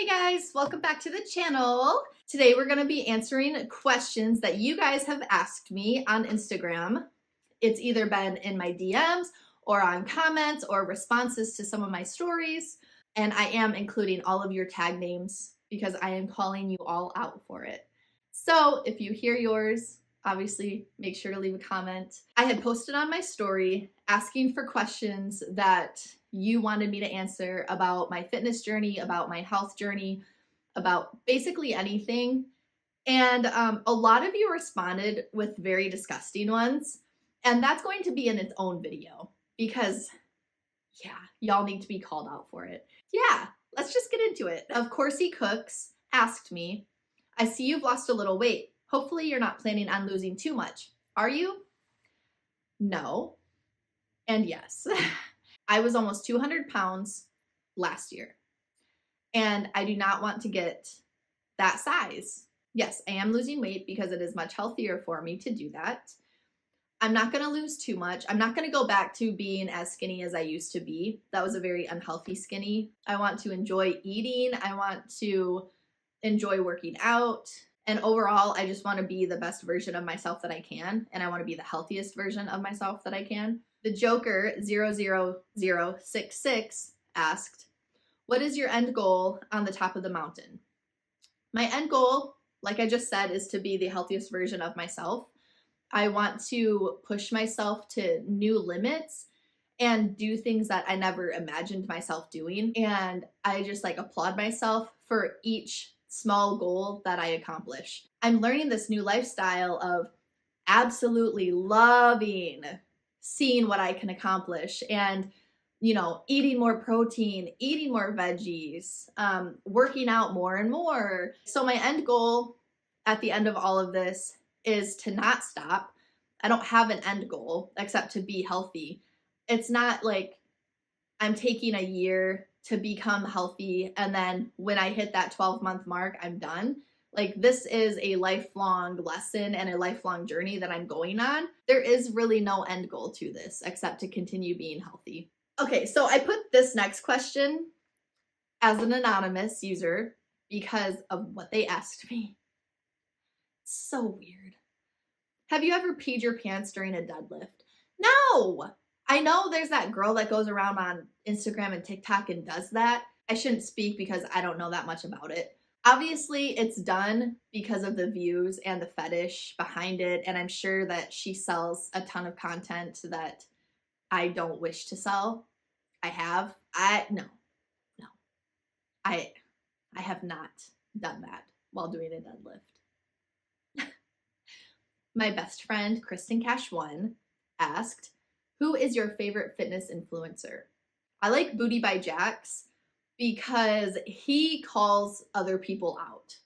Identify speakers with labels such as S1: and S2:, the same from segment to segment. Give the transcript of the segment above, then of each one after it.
S1: guys, welcome back to the channel. Today we're going to be answering questions that you guys have asked me on Instagram. It's either been in my DMs or on comments or responses to some of my stories. And I am including all of your tag names because I am calling you all out for it. So if you hear yours, obviously make sure to leave a comment. I had posted on my story asking for questions that you wanted me to answer about my fitness journey, about my health journey, about basically anything. And a lot of you responded with very disgusting ones. And that's going to be in its own video because, yeah, y'all need to be called out for it. Yeah, let's just get into it. Of course, he cooks asked me, I see you've lost a little weight. Hopefully you're not planning on losing too much. Are you? No. And yes. I was almost 200 pounds last year, and I do not want to get that size. Yes, I am losing weight because it is much healthier for me to do that. I'm not going to lose too much. I'm not going to go back to being as skinny as I used to be. That was a very unhealthy skinny. I want to enjoy eating. I want to enjoy working out. And overall, I just want to be the best version of myself that I can. And I want to be the healthiest version of myself that I can. The Joker 00066 asked, what is your end goal on the top of the mountain? My end goal, like I just said, is to be the healthiest version of myself. I want to push myself to new limits and do things that I never imagined myself doing. And I just applaud myself for each small goal that I accomplish. I'm learning this new lifestyle of absolutely loving seeing what I can accomplish and, eating more protein, eating more veggies, working out more and more. So my end goal at the end of all of this is to not stop. I don't have an end goal except to be healthy. It's not like I'm taking a year to become healthy and then when I hit that 12-month mark, I'm done. This is a lifelong lesson and a lifelong journey that I'm going on. There is really no end goal to this except to continue being healthy. Okay, so I put this next question as an anonymous user because of what they asked me. So weird. Have you ever peed your pants during a deadlift? No! I know there's that girl that goes around on Instagram and TikTok and does that. I shouldn't speak because I don't know that much about it. Obviously, it's done because of the views and the fetish behind it, and I'm sure that she sells a ton of content that I don't wish to sell. I have not done that while doing a deadlift. My best friend, Kristen Cash 1, asked, who is your favorite fitness influencer? I like Booty by Jax because he calls other people out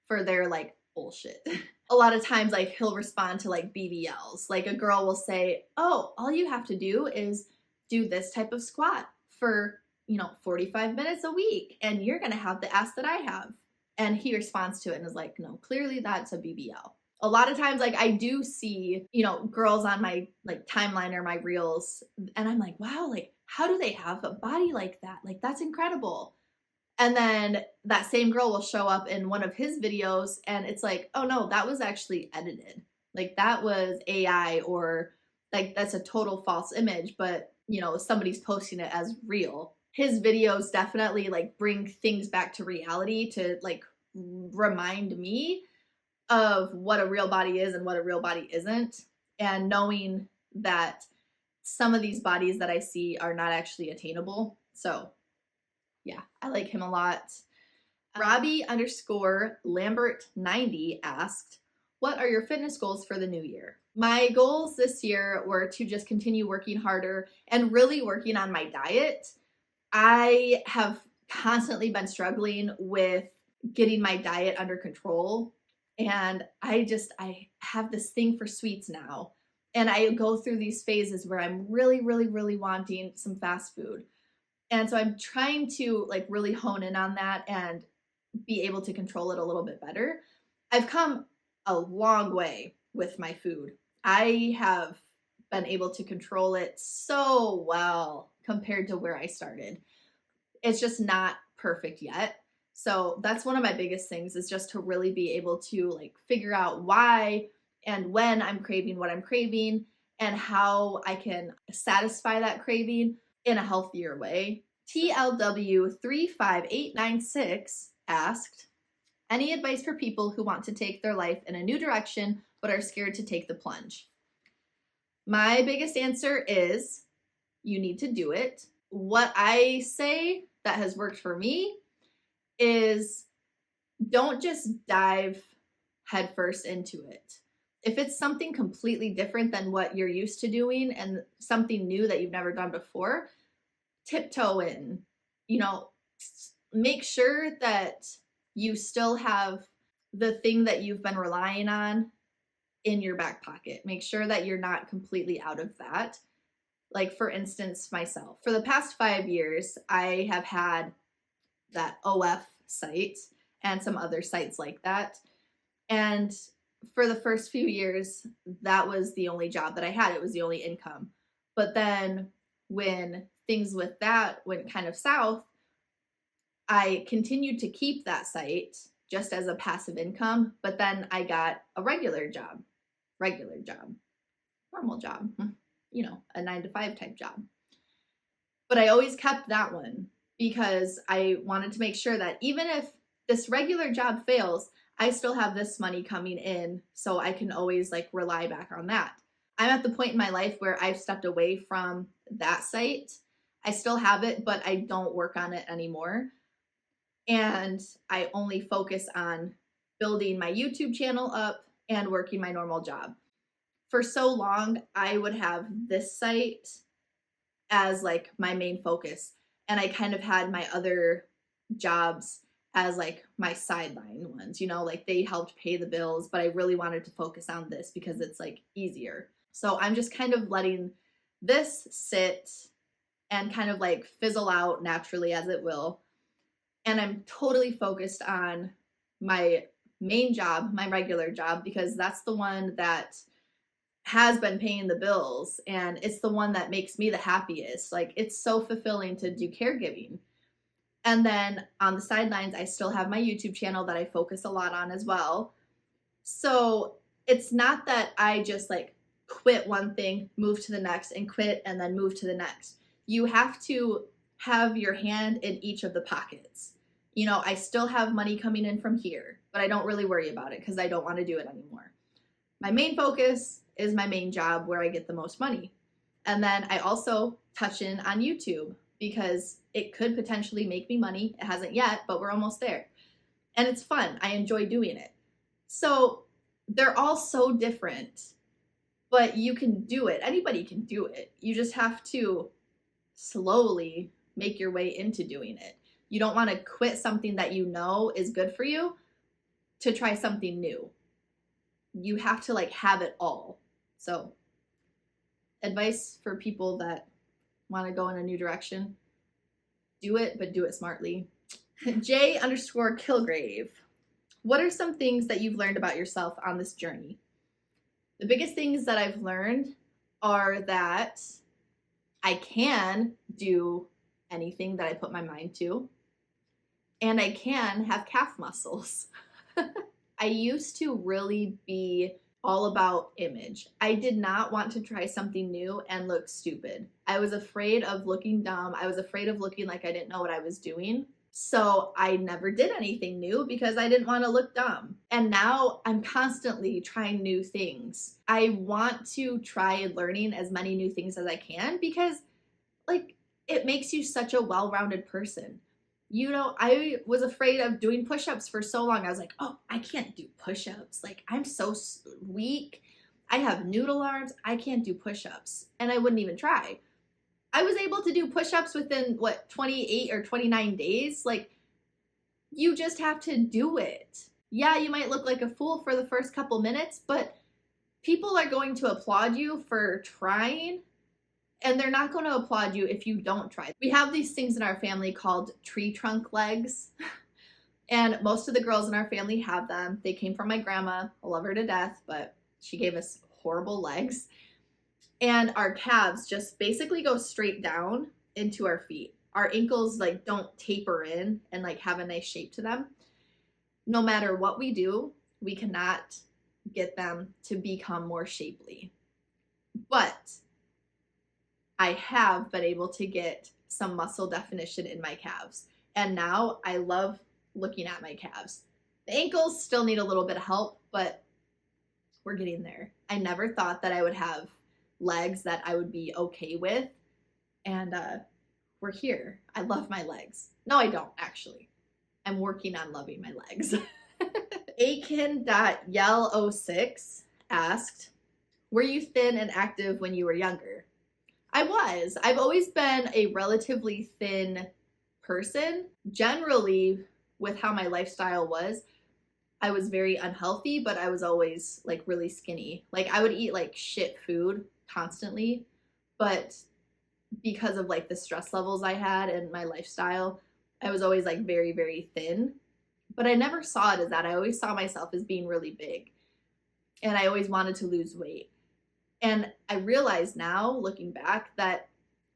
S1: for their bullshit. A lot of times he'll respond to BBLs. A girl will say, oh, all you have to do is do this type of squat for 45 minutes a week and you're gonna have the ass that I have. And he responds to it and is like, no, clearly that's a BBL. A lot of times I do see girls on my timeline or my reels and I'm like, wow, how do they have a body like that? That's incredible. And then that same girl will show up in one of his videos and it's like, oh no, that was actually edited. That was AI or that's a total false image, but somebody's posting it as real. His videos definitely bring things back to reality to remind me of what a real body is and what a real body isn't. And knowing that some of these bodies that I see are not actually attainable. So yeah, I like him a lot. Robbie_Lambert90 asked, what are your fitness goals for the new year? My goals this year were to just continue working harder and really working on my diet. I have constantly been struggling with getting my diet under control. And I have this thing for sweets now. And I go through these phases where I'm really, really, really wanting some fast food. And so I'm trying to really hone in on that and be able to control it a little bit better. I've come a long way with my food. I have been able to control it so well compared to where I started. It's just not perfect yet. So that's one of my biggest things, is just to really be able to like figure out why and when I'm craving what I'm craving and how I can satisfy that craving in a healthier way. TLW35896 asked, any advice for people who want to take their life in a new direction but are scared to take the plunge? My biggest answer is you need to do it. What I say that has worked for me is don't just dive headfirst into it. If it's something completely different than what you're used to doing and something new that you've never done before, tiptoe in. Make sure that you still have the thing that you've been relying on in your back pocket. Make sure that you're not completely out of that. Like, for instance, myself. For the past 5 years, I have had that OF site and some other sites like that. And for the first few years, that was the only job that I had. It was the only income. But then when things with that went kind of south, I continued to keep that site just as a passive income, but then I got a normal job, a 9-to-5 type job. But I always kept that one because I wanted to make sure that even if this regular job fails, I still have this money coming in, so I can always like rely back on that. I'm at the point in my life where I've stepped away from that site. I still have it, but I don't work on it anymore. And I only focus on building my YouTube channel up and working my normal job. For so long, I would have this site as like my main focus. And I kind of had my other jobs as like my sideline ones, like they helped pay the bills, but I really wanted to focus on this because it's like easier. So I'm just kind of letting this sit and kind of like fizzle out naturally as it will. And I'm totally focused on my main job, my regular job, because that's the one that has been paying the bills and it's the one that makes me the happiest. Like, it's so fulfilling to do caregiving. And then on the sidelines, I still have my YouTube channel that I focus a lot on as well. So it's not that I just like quit one thing, move to the next, and quit and then move to the next. You have to have your hand in each of the pockets. I still have money coming in from here, but I don't really worry about it because I don't want to do it anymore. My main focus is my main job where I get the most money. And then I also touch in on YouTube because it could potentially make me money. It hasn't yet, but we're almost there. And it's fun. I enjoy doing it. So they're all so different, but you can do it. Anybody can do it. You just have to slowly make your way into doing it. You don't want to quit something that you know is good for you to try something new. You have to like have it all. So advice for people that want to go in a new direction: do it, but do it smartly. J_Kilgrave. What are some things that you've learned about yourself on this journey? The biggest things that I've learned are that I can do anything that I put my mind to, and I can have calf muscles. I used to really be all about image. I did not want to try something new and look stupid. I was afraid of looking dumb. I was afraid of looking like I didn't know what I was doing. So I never did anything new because I didn't want to look dumb. And now I'm constantly trying new things. I want to try learning as many new things as I can because like it makes you such a well-rounded person. I was afraid of doing push-ups for so long. I was like, oh, I can't do push-ups. Like, I'm so weak. I have noodle arms. I can't do push-ups. And I wouldn't even try. I was able to do push-ups within, 28 or 29 days? Like, you just have to do it. Yeah, you might look like a fool for the first couple minutes, but people are going to applaud you for trying. And they're not going to applaud you if you don't try. We have these things in our family called tree trunk legs. And most of the girls in our family have them. They came from my grandma. I love her to death, but she gave us horrible legs. And our calves just basically go straight down into our feet. our ankles like don't taper in and like have a nice shape to them. No matter what we do, we cannot get them to become more shapely. But I have been able to get some muscle definition in my calves. And now I love looking at my calves. The ankles still need a little bit of help, but we're getting there. I never thought that I would have legs that I would be okay with. And we're here. I love my legs. No, I don't actually. I'm working on loving my legs. Aiken.yell06 asked, were you thin and active when you were younger? I was. I've always been a relatively thin person. Generally, with how my lifestyle was, I was very unhealthy, but I was always like really skinny. Like I would eat like shit food constantly, but because of like the stress levels I had and my lifestyle, I was always like very, very thin. But I never saw it as that. I always saw myself as being really big. And I always wanted to lose weight. And I realize now, looking back, that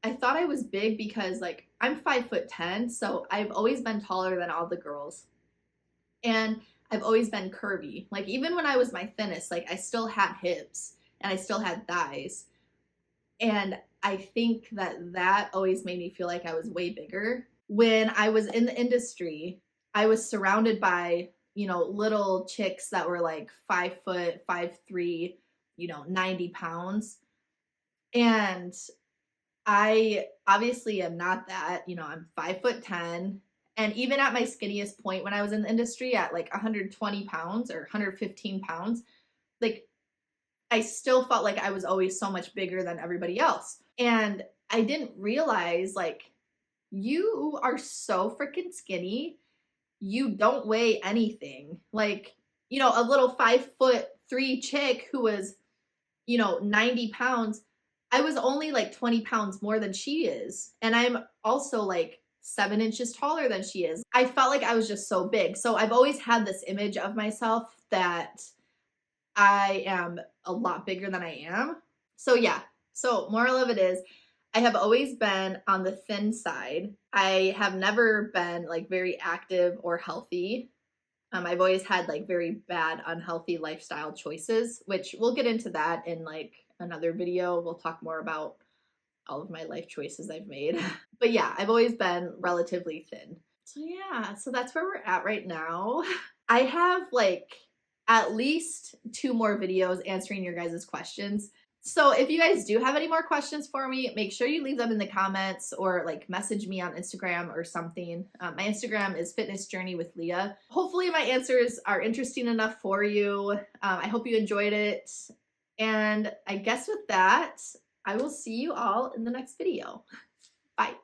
S1: I thought I was big because like I'm 5'10", so I've always been taller than all the girls. And I've always been curvy. Like even when I was my thinnest, like I still had hips and I still had thighs. And I think that always made me feel like I was way bigger. When I was in the industry, I was surrounded by, you know, little chicks that were like 5 foot, 5'3", 90 pounds. And I obviously am not that, I'm 5'10". And even at my skinniest point when I was in the industry at like 120 pounds or 115 pounds, like I still felt like I was always so much bigger than everybody else. And I didn't realize like, you are so freaking skinny. You don't weigh anything. Like, a little 5'3" chick who was, 90 pounds. I was only like 20 pounds more than she is. And I'm also like 7 inches taller than she is. I felt like I was just so big. So I've always had this image of myself that I am a lot bigger than I am. So yeah. So moral of it is, I have always been on the thin side. I have never been like very active or healthy. I've always had like very bad, unhealthy lifestyle choices, which we'll get into that in like another video. We'll talk more about all of my life choices I've made. But yeah, I've always been relatively thin. So yeah, so that's where we're at right now. I have like at least 2 more videos answering your guys' questions. So if you guys do have any more questions for me, make sure you leave them in the comments or like message me on Instagram or something. My Instagram is Fitness Journey with Leah. Hopefully my answers are interesting enough for you. I hope you enjoyed it. And I guess with that, I will see you all in the next video. Bye.